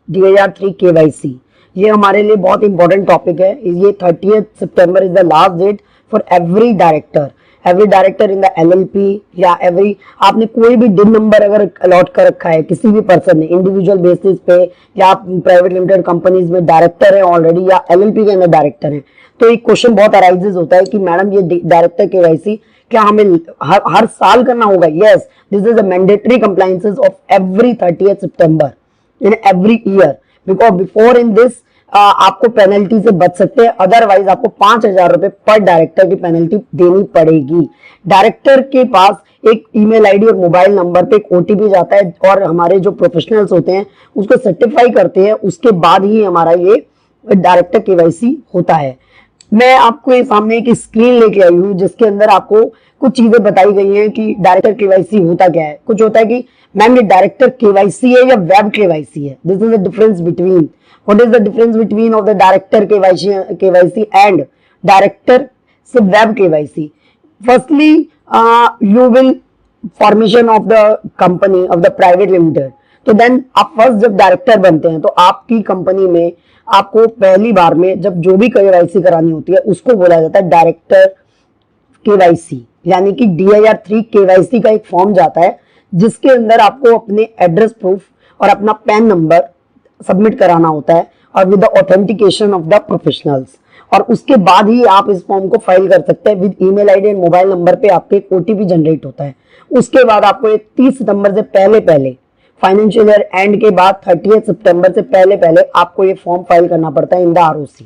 DIR3 KYC, ये हमारे लिए बहुत इंपॉर्टेंट टॉपिक है। ये 30 September is the last date for every director in the LLP या आपने कोई भी डिन नंबर अगर अलॉट कर रखा है किसी भी पर्सन ने इंडिविजुअल बेसिस पे, या आप प्राइवेट लिमिटेड कंपनीज में डायरेक्टर है ऑलरेडी या LLP के अंदर डायरेक्टर है, तो एक क्वेश्चन बहुत अराइजेस होता है कि मैडम ये डायरेक्टर KYC क्या हमें हर साल करना होगा? Yes, this is a mandatory compliances of every 30 September in every year, because before in this आपको पेनल्टी से बच सकते हैं, अदरवाइज आपको 5,000 रुपए पर डायरेक्टर की पेनल्टी देनी पड़ेगी। डायरेक्टर के पास एक ईमेल आईडी और मोबाइल नंबर पे एक OTP जाता है और हमारे जो प्रोफेशनल्स होते हैं उसको सर्टिफाई करते हैं, उसके बाद ही हमारा ये डायरेक्टर KYC होता है। मैं आपको ये सामने एक स्क्रीन लेके आई हूँ जिसके अंदर आपको कुछ चीजें बताई गई हैं कि डायरेक्टर KYC होता क्या है। कुछ होता है कि मैम ये डायरेक्टर KYC है या वेब KYC है, this is the difference between, what is the difference between of the director KYC and director से web KYC? Firstly you will formation of the company of the private limited, तो then आप first जब director बनते हैं तो आपकी company में आपको पहली बार में जब जो भी KYC करानी होती है उसको बोला जाता है डायरेक्टर KYC, यानी कि DIR3 KYC का एक फॉर्म जाता है जिसके अंदर आपको अपने एड्रेस प्रूफ और अपना पैन नंबर सबमिट कराना होता है और with the authentication of the professionals, और उसके बाद ही आप इस फॉर्म को फाइल कर सकते हैं। With email ID and mobile number पे आपके एक OTP जनरेट होता है। उसके बाद आपको 30 सितंबर से पहले फाइनेंशियल ईयर एंड के बाद 30 सितंबर से पहले आपको ये फॉर्म फाइल करना पड़ता है in the ROC,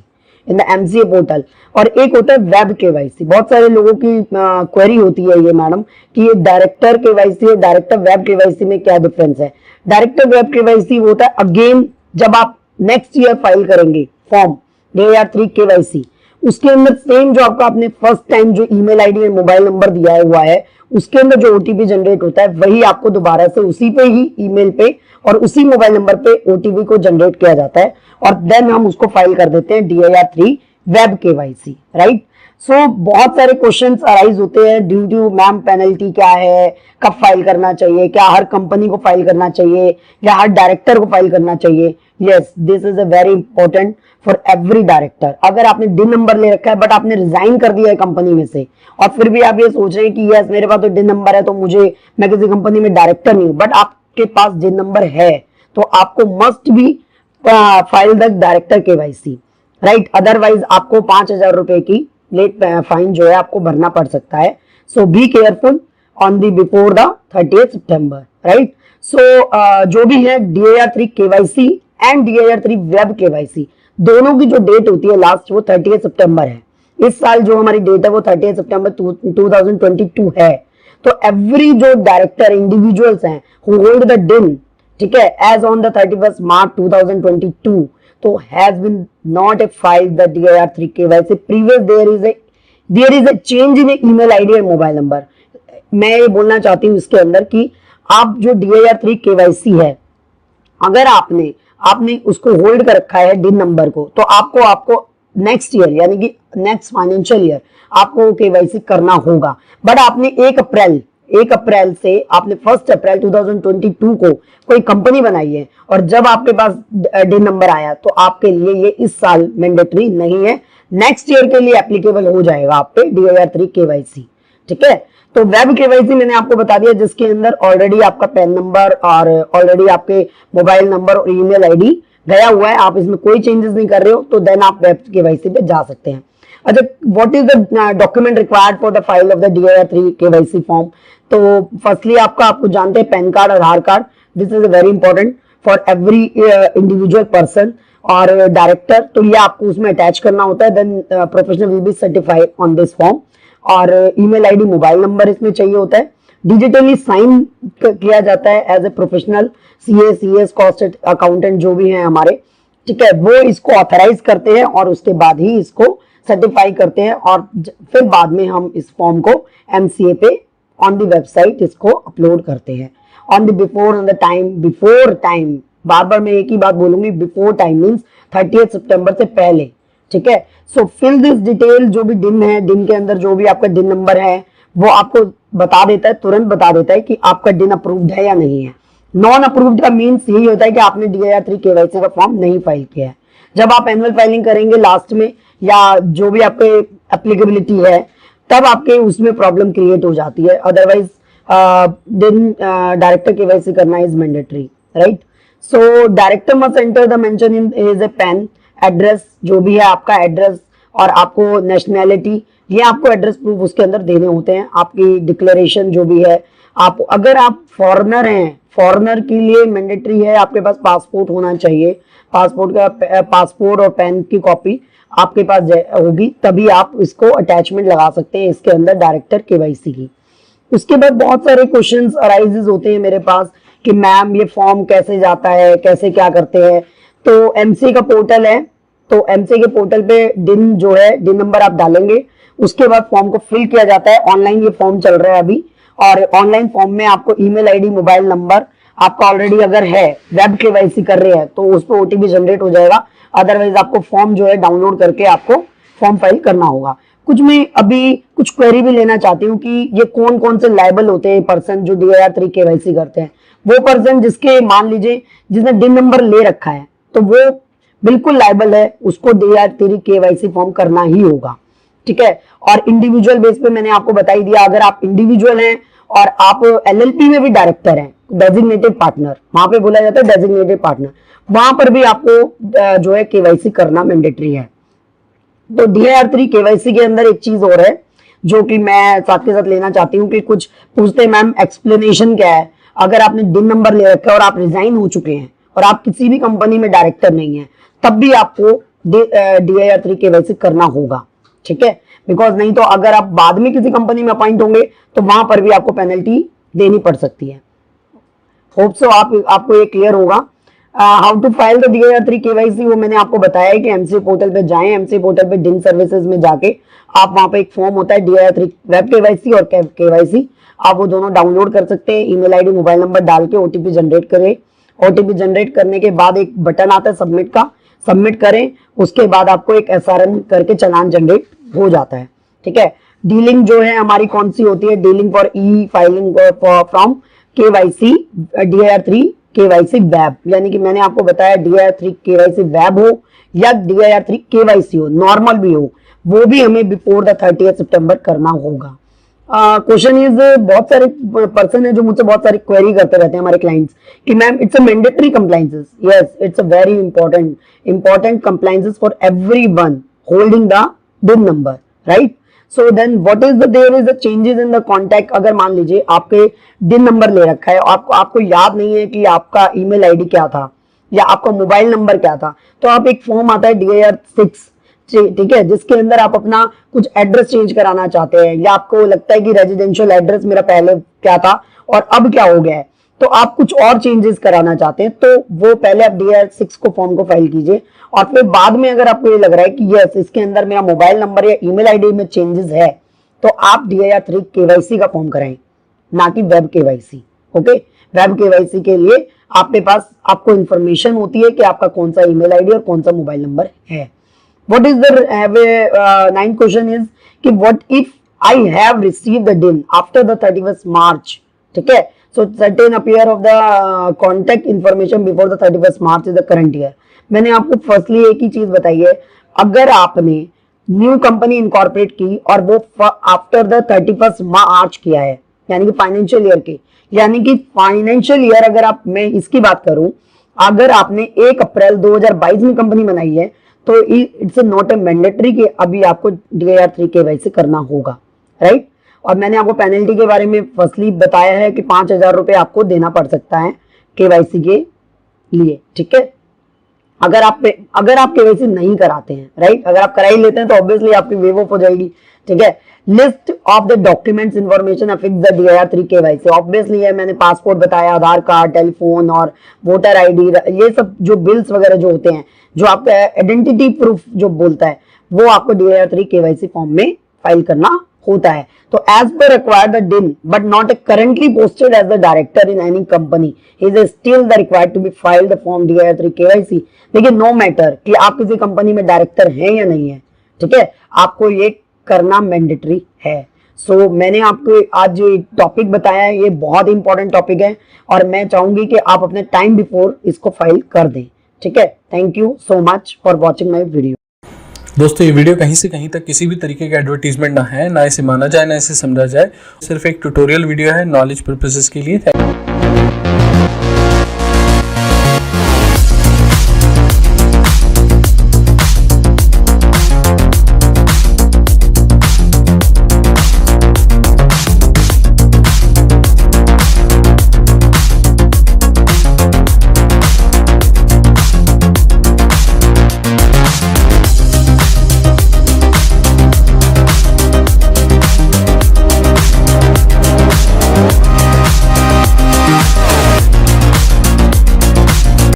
in the MCA portal. और एक होता है वेब KYC। बहुत सारे लोगों की क्वेरी होती है ये मैडम कि ये डायरेक्टर KYC है, डायरेक्टर वेब KYC में क्या डिफरेंस है? डायरेक्टर वेब KYC होता है अगेन जब आप नेक्स्ट ईयर फाइल करेंगे फॉर्म DIR3 KYC, उसके अंदर सेम जो आपका आपने फर्स्ट टाइम जो ईमेल आईडी और मोबाइल नंबर दिया हुआ है उसके अंदर जो OTP जनरेट होता है वही आपको दोबारा से उसी पे ही ईमेल पे और उसी मोबाइल नंबर पे OTP को जनरेट किया जाता है और देन हम उसको फाइल कर देते हैं DIR3 वेब KYC, राइट। सो बहुत सारे क्वेश्चंस अराइज होते हैं ड्यू टू मैम पेनल्टी क्या है, कब फाइल करना चाहिए, क्या हर कंपनी को फाइल करना चाहिए या हर डायरेक्टर को फाइल करना चाहिए? Yes, this is a very important for every director. अगर आपने डिन नंबर ले रखा है बट आपने रिजाइन कर दिया है कंपनी में से और फिर भी आप ये सोच रहे हैं कि यस मेरे पास तो डिन नंबर है तो मैं किसी कंपनी में डायरेक्टर नहीं हूं, बट आपके पास डिन नंबर है तो आपको must be file the director KYC, right. Otherwise आपको 5,000 रुपए की लेट फाइन जो है आपको भरना पड़ सकता है। So be careful on the before the 30 सितंबर, राइट। सो जो भी है DIR3 KYC and DIR3 web KYC दोनों की जो डेट होती है लास्ट वो 30 सितंबर है। इस साल जो हमारी डेट है वो 30 सितंबर 2022 है। तो एवरी जो डायरेक्टर इंडिविजुअल्स हैं हु होल्ड द डिन, ठीक है, एज ऑन द 31 मार्च 2022 तो has been not a file the DIR3 KYC previous there is a change in email ID और मोबाइल नंबर। मैं ये बोलना चाहती हूँ इसके अंदर कि आप जो DIR3 KYC है अगर आपने उसको होल्ड कर रखा है डिन नंबर को तो आपको नेक्स्ट ईयर यानी कि नेक्स्ट फाइनेंशियल ईयर आपको KYC करना होगा। बट आपने 1 अप्रैल से आपने 1 अप्रैल 2022 को कोई कंपनी बनाई है और जब आपके पास डिन नंबर आया तो आपके लिए ये इस साल मैंडेटरी नहीं है, नेक्स्ट ईयर के लिए एप्लीकेबल हो जाएगा आप पे DIR3 KYC, ठीक है। तो वेब KYC मैंने आपको बता दिया जिसके अंदर ऑलरेडी आपका पैन नंबर और ऑलरेडी आपके मोबाइल नंबर और ईमेल आईडी गया हुआ है, आप इसमें कोई चेंजेस नहीं कर रहे हो तो देन आप वेब KYC पे जा सकते हैं। अच्छा, what is the document required for the file of the DIR3 KYC form? तो फर्स्टली आपको जानते हैं PAN card, Aadhaar card, this is very important for every individual person और डायरेक्टर, तो ये आपको उसमें अटैच करना होता है। Then professional will be certified on this form और ईमेल आईडी, मोबाइल नंबर इसमें चाहिए होता है। डिजिटली साइन किया जाता है as a professional CA, CS, cost accountant जो भी हैं हमारे, ठीक है, वो इसको ऑथराइज करते हैं और उसके बाद ही इसको सर्टिफाई करते हैं और फिर बाद में हम इस फॉर्म को MCA पे ऑन द वेबसाइट इसको अपलोड करते हैं। ऑन द बिफोर टाइम, बार बार मैं एक ही बात बोलूंगी, बिफोर टाइम मीन्स 30 सितंबर से पहले, ठीक है। सो फिल दिस डिटेल, जो भी डिन है, डिन के अंदर जो भी आपका डिन नंबर है वो आपको बता देता है, तुरंत बता देता है कि आपका डिन अप्रूव्ड है या नहीं है। नॉन अप्रूव्ड का मीन्स यही होता है कि आपने DIR3 KYC का फॉर्म नहीं फाइल किया है। जब आप एनुअल फाइलिंग करेंगे लास्ट में या जो भी आपके एप्लीकेबिलिटी है, तब आपके उसमें प्रॉब्लम क्रिएट हो जाती है। अदरवाइज देन डायरेक्टर KYC करना is mandatory, right. So director must enter the mention in is a PAN address, जो भी है आपका एड्रेस और आपको नेशनैलिटी, ये आपको एड्रेस प्रूफ उसके अंदर देने होते हैं। आपकी डिक्लेरेशन जो भी है, आप अगर आप फॉरेनर हैं, फॉरेनर के लिए मैंडेटरी है आपके पास पासपोर्ट होना चाहिए। पासपोर्ट और पैन की कॉपी आपके पास होगी, तभी आप इसको अटैचमेंट लगा सकते हैं इसके अंदर डायरेक्टर KYC की। उसके बाद बहुत सारे क्वेश्चंस अराइजेस होते हैं मेरे पास कि मैम ये फॉर्म कैसे जाता है, कैसे क्या करते हैं। तो एमसी का पोर्टल है, तो एमसी के पोर्टल पे डिन जो है, डिन नंबर आप डालेंगे, उसके बाद फॉर्म को फिल किया जाता है। ऑनलाइन ये फॉर्म चल रहा है अभी, और ऑनलाइन फॉर्म में आपको ईमेल आईडी, मोबाइल नंबर आपका ऑलरेडी अगर है, वेब KYC कर रहे हैं तो उस पर OTP जनरेट हो जाएगा। अदरवाइज आपको फॉर्म जो है डाउनलोड करके आपको फॉर्म फाइल करना होगा। कुछ मैं अभी कुछ क्वेरी भी लेना चाहती हूँ कि ये कौन कौन से लायबल होते हैं पर्सन जो DIR3 KYC करते हैं। वो पर्सन जिसके मान लीजिए जिसने डिन नंबर ले रखा है, तो वो बिल्कुल लायबल है, उसको DIR3 KYC फॉर्म करना ही होगा, ठीक है। और इंडिविजुअल बेस पे मैंने आपको बता ही दिया, अगर आप इंडिविजुअल हैं और आप LLP में भी डायरेक्टर हैं, डेजिग्नेटेड पार्टनर, वहां पे बोला जाता है डेजिग्नेटेड पार्टनर, वहां पर भी आपको जो है KYC करना मैंडेटरी है। तो DIR3 KYC के अंदर एक चीज और है जो कि मैं साथ के साथ लेना चाहती हूँ कि कुछ पूछते हैं मैम एक्सप्लेनेशन क्या है। अगर आपने डिन नंबर ले रखा है और आप रिजाइन हो चुके हैं और आप किसी भी कंपनी में डायरेक्टर नहीं है, तब भी आपको DIR3 KYC करना होगा, ठीक है। बिकॉज नहीं तो अगर आप बाद में किसी कंपनी में अपॉइंट होंगे तो वहां पर भी आपको पेनल्टी देनी पड़ सकती है। होप सो आपको ये क्लियर होगा। How to file the DIR3 KYC, वो मैंने आपको बताया है कि एमसी पोर्टल पे जाएं, एमसी पोर्टल पे डिन सर्विसेज में जाके आप वहां पे एक फॉर्म होता है DIR3 वेब KYC और KYC, आप वो दोनों डाउनलोड कर सकते हैं। ईमेल आईडी, मोबाइल नंबर डाल के OTP जनरेट करें। OTP जनरेट करने के बाद एक बटन आता है सबमिट का, सबमिट करें, उसके बाद आपको एक SRN करके चालान जनरेट हो जाता है, ठीक है। डीलिंग जो है हमारी कौन सी होती है, dealing for E filing from KYC DIR3 KYC web, यानी कि मैंने आपको बताया DIR3 KYC वेब हो या DIR3 KYC हो, नॉर्मल भी हो, वो भी हमें बिफोर द 30 सितंबर करना होगा। क्वेश्चन इज, बहुत सारे पर्सन है जो मुझसे बहुत सारी क्वेरी करते रहते हैं हमारे क्लाइंट्स कि ma'am it's a mandatory compliances. Yes, it's a very important compliances for everyone holding the DIN number, right. So then what is the there is a changes in the contact. अगर मान लीजिए आपके डिन number ले रखा है, आपको याद नहीं है कि आपका ईमेल आईडी क्या था या आपका मोबाइल नंबर क्या था, तो आप एक फॉर्म आता है DIR6, ठीक है, जिसके अंदर आप अपना कुछ एड्रेस चेंज कराना चाहते हैं या आपको लगता है कि रेजिडेंशियल एड्रेस मेरा पहले क्या था और अब क्या हो गया है, तो आप कुछ और चेंजेस कराना चाहते हैं, तो वो पहले आप DIR6 को फॉर्म को फाइल कीजिए और फिर बाद में अगर आपको ये लग रहा है कि यस इसके अंदर मेरा मोबाइल नंबर या ईमेल आईडी में चेंजेस है, तो आप DIR3 KYC का फॉर्म कराएं, ना कि web KYC। Okay, web KYC के लिए आपके पास आपको इंफॉर्मेशन होती है कि आपका कौन सा ईमेल आईडी और कौन सा मोबाइल नंबर है। What is the ninth question is कि what if I have received the DIN after the 31st March, ठीक है, so certain appear of the contact information before the 31st March is the current year। मैंने आपको firstly एक ही चीज बताई है, अगर आपने न्यू कंपनी इनकॉर्पोरेट की और वो आफ्टर द 31st मार्च किया है, यानी कि फाइनेंशियल ईयर के, यानी कि फाइनेंशियल ईयर अगर आप, मैं इसकी बात करूं, अगर आपने 1 अप्रैल 2022 में कंपनी बनाई है तो इट्स नॉट ए मैंडेटरी कि अभी आपको DIR3 KYC करना होगा, राइट। और मैंने आपको पेनल्टी के बारे में फर्स्टली बताया है कि 5,000 रुपए आपको देना पड़ सकता है KYC के लिए, ठीक है। अगर आप KYC नहीं कराते हैं, राइट, अगर आप करा ही लेते हैं तो ऑब्वियसली आपकी वेव ऑफ हो जाएगी, ठीक है। List of the documents information affect the DIR3 KYC, obviously है, मैंने पासपोर्ट बताया, आधार कार्ड, टेलीफोन और वोटर आईडी, ये सब जो बिल्स वगैरह जो होते हैं, जो आपका आइडेंटिटी प्रूफ जो बोलता है, वो आपको DIR3 KYC फॉर्म में फाइल करना होता है। तो as per required the DIN but not currently posted as the director in any company is still the required to be filed the form DIR3 KYC। देखिए, नो मैटर कि आप किसी company में डायरेक्टर हैं या नहीं है, ठीक है, आपको ये करना मैंडेटरी है। सो मैंने आपको आज जो टॉपिक बताया है ये बहुत इंपॉर्टेंट टॉपिक है और मैं चाहूंगी कि आप अपने टाइम बिफोर इसको फाइल कर दें। ठीक है, thank you so much for watching my video. दोस्तों ये वीडियो कहीं से कहीं तक किसी भी तरीके का एडवर्टीजमेंट ना है, ना इसे माना जाए ना इसे समझा जाए, सिर्फ एक ट्यूटोरियल वीडियो है नॉलेज पर्पसेस के लिए।